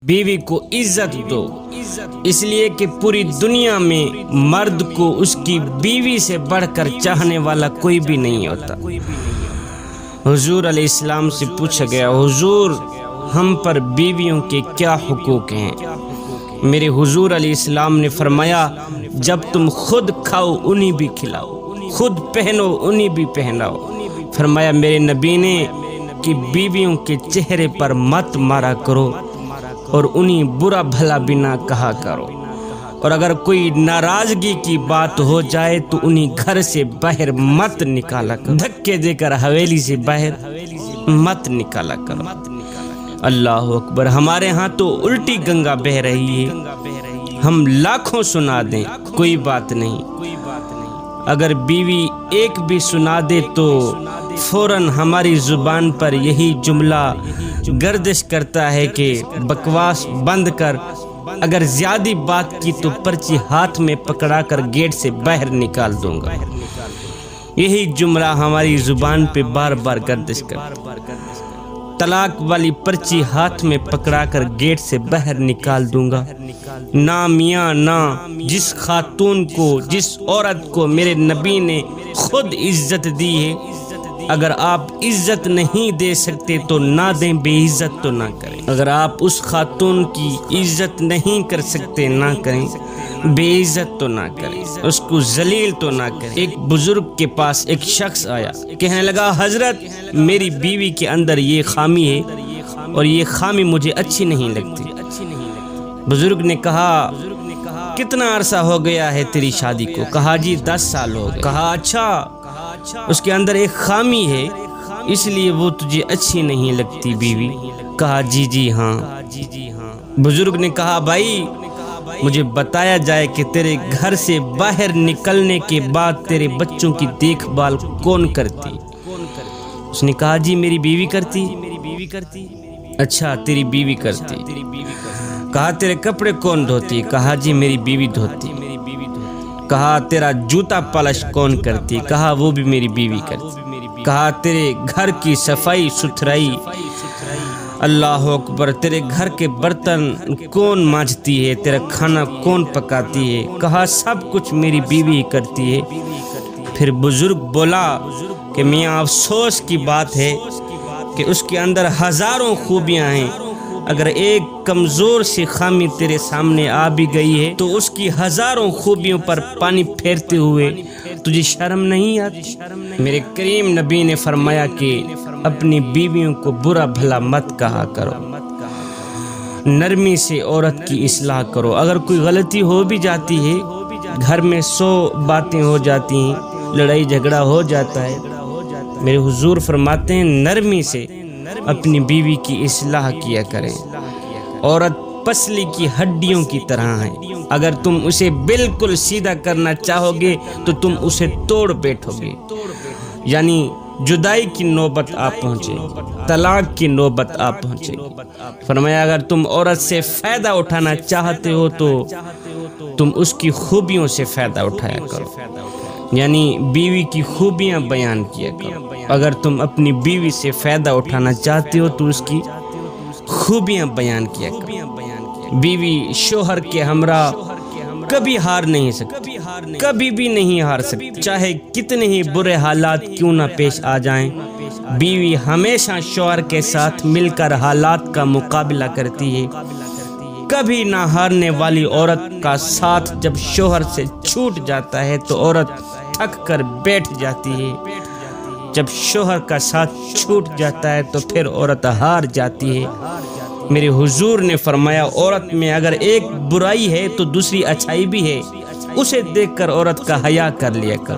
بیوی کو عزت دو، اس لیے کہ پوری دنیا میں مرد کو اس کی بیوی سے بڑھ کر چاہنے والا کوئی بھی نہیں ہوتا۔ حضور علیہ السلام سے پوچھا گیا، حضور ہم پر بیویوں کے کیا حقوق ہیں؟ میرے حضور علیہ السلام نے فرمایا، جب تم خود کھاؤ انہیں بھی کھلاؤ، خود پہنو انہیں بھی پہناؤ۔ فرمایا میرے نبی نے کہ بیویوں کے چہرے پر مت مارا کرو اور انہیں برا بھلا بھی نہ کہا کرو، اور اگر کوئی ناراضگی کی بات ہو جائے تو انہیں گھر سے باہر مت نکالا کرو، دھکے دے کر حویلی سے باہر مت نکالا کرو۔ اللہ اکبر! ہمارے ہاں تو الٹی گنگا بہہ رہی ہے، ہم لاکھوں سنا دیں کوئی بات نہیں، اگر بیوی ایک بھی سنا دے تو فوراً ہماری زبان پر یہی جملہ گردش کرتا ہے کہ بکواس بند کر، اگر زیادہ بات کی تو پرچی ہاتھ میں پکڑا کر گیٹ سے باہر نکال دوں گا۔ یہی جملہ ہماری زبان پہ بار بار گردش کرتا ہے، طلاق والی پرچی ہاتھ میں پکڑا کر گیٹ سے باہر نکال دوں گا۔ نہ میاں نہ، جس خاتون کو، جس عورت کو میرے نبی نے خود عزت دی ہے، اگر آپ عزت نہیں دے سکتے تو نہ دیں، بے عزت تو نہ کریں۔ اگر آپ اس خاتون کی عزت نہیں کر سکتے نہ کریں، بے عزت تو نہ کریں، اس کو ذلیل تو نہ کریں۔ ایک بزرگ کے پاس ایک شخص آیا، کہنے لگا، حضرت میری بیوی کے اندر یہ خامی ہے اور یہ خامی مجھے اچھی نہیں لگتی۔ بزرگ نے کہا، کتنا عرصہ ہو گیا ہے تیری شادی کو؟ کہا جی 10 سال ہو گئے۔ کہا اچھا، اس کے اندر ایک خامی ہے اس لیے وہ تجھے اچھی نہیں لگتی بیوی؟ کہا جی ہاں۔ بزرگ نے کہا، بھائی مجھے بتایا جائے کہ تیرے گھر سے باہر نکلنے کے بعد تیرے بچوں کی دیکھ بھال کون کرتی؟ اس نے کہا جی میری بیوی کرتی۔ اچھا تیری بیوی کرتی۔ کہا تیرے کپڑے کون دھوتی؟ کہا جی میری بیوی دھوتی۔ کہا تیرا جوتا پالش کون کرتی؟ کہا وہ بھی میری بیوی کرتی۔ کہا تیرے گھر کی صفائی ستھرائی، اللہ اکبر، تیرے گھر کے برتن کون مانجتی ہے؟ تیرا کھانا کون پکاتی ہے؟ کہا سب کچھ میری بیوی کرتی ہے۔ پھر بزرگ بولا کہ میاں افسوس کی بات ہے کہ اس کے اندر ہزاروں خوبیاں ہیں، اگر ایک کمزور سی خامی تیرے سامنے آ بھی گئی ہے تو اس کی ہزاروں خوبیوں پر پانی پھیرتے ہوئے تجھے شرم نہیں آتی؟ میرے کریم نبی نے فرمایا کہ اپنی بیویوں کو برا بھلا مت کہا کرو، نرمی سے عورت کی اصلاح کرو۔ اگر کوئی غلطی ہو بھی جاتی ہے، گھر میں 100 باتیں ہو جاتی ہیں، لڑائی جھگڑا ہو جاتا ہے، میرے حضور فرماتے ہیں نرمی سے اپنی بیوی کی اصلاح کیا کریں۔ عورت پسلی کی ہڈیوں کی طرح ہے، اگر تم اسے بالکل سیدھا کرنا چاہو گے تو تم اسے توڑ بیٹھو گے، یعنی جدائی کی نوبت آ پہنچے، طلاق کی نوبت آ پہنچے۔ فرمایا اگر تم عورت سے فائدہ اٹھانا چاہتے ہو تو تم اس کی خوبیوں سے فائدہ اٹھایا کرو، یعنی بیوی کی خوبیاں بیان کیا کرو۔ اگر تم اپنی بیوی سے فائدہ اٹھانا چاہتے ہو تو اس کی خوبیاں بیان کیا کرو۔ بیوی شوہر کے ہمراہ کبھی ہار نہیں سکتی، کبھی بھی نہیں ہار سکتی، چاہے کتنے ہی برے حالات کیوں نہ پیش آ جائیں، بیوی ہمیشہ شوہر کے ساتھ مل کر حالات کا مقابلہ کرتی ہے۔ کبھی نہ ہارنے والی عورت کا ساتھ جب شوہر سے چھوٹ جاتا ہے تو عورت تھک کر بیٹھ جاتی ہے، جب شوہر کا ساتھ چھوٹ جاتا ہے تو پھر عورت ہار جاتی ہے۔ میرے حضور نے فرمایا عورت میں اگر ایک برائی ہے تو دوسری اچھائی بھی ہے، اسے دیکھ کر عورت کا حیا کر لیا کر۔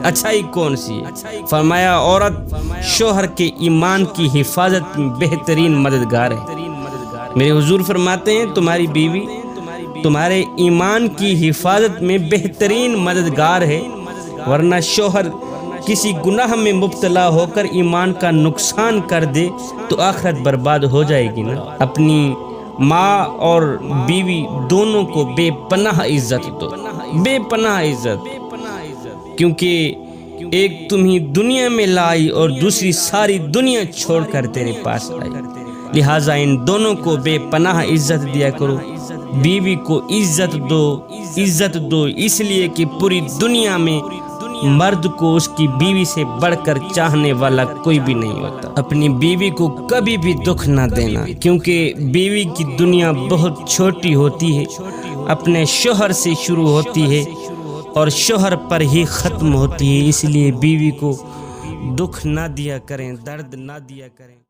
اچھائی کون سی ہے؟ فرمایا عورت شوہر کے ایمان کی حفاظت میں بہترین مددگار ہے۔ میرے حضور فرماتے ہیں تمہاری بیوی تمہارے ایمان کی حفاظت میں بہترین مددگار ہے، ورنہ شوہر کسی گناہ میں مبتلا ہو کر ایمان کا نقصان کر دے تو آخرت برباد ہو جائے گی نا۔ اپنی ماں اور بیوی دونوں کو بے پناہ عزت دو، بے پناہ عزت، کیونکہ ایک تمہیں دنیا میں لائی اور دوسری ساری دنیا چھوڑ کر تیرے پاس آئی۔ لہٰذا ان دونوں کو بے پناہ عزت دیا کرو۔ بیوی کو عزت دو اس لیے کہ پوری دنیا میں مرد کو اس کی بیوی سے بڑھ کر چاہنے والا کوئی بھی نہیں ہوتا۔ اپنی بیوی کو کبھی بھی دکھ نہ دینا، کیونکہ بیوی کی دنیا بہت چھوٹی ہوتی ہے، اپنے شوہر سے شروع ہوتی ہے اور شوہر پر ہی ختم ہوتی ہے۔ اس لیے بیوی کو دکھ نہ دیا کریں، درد نہ دیا کریں۔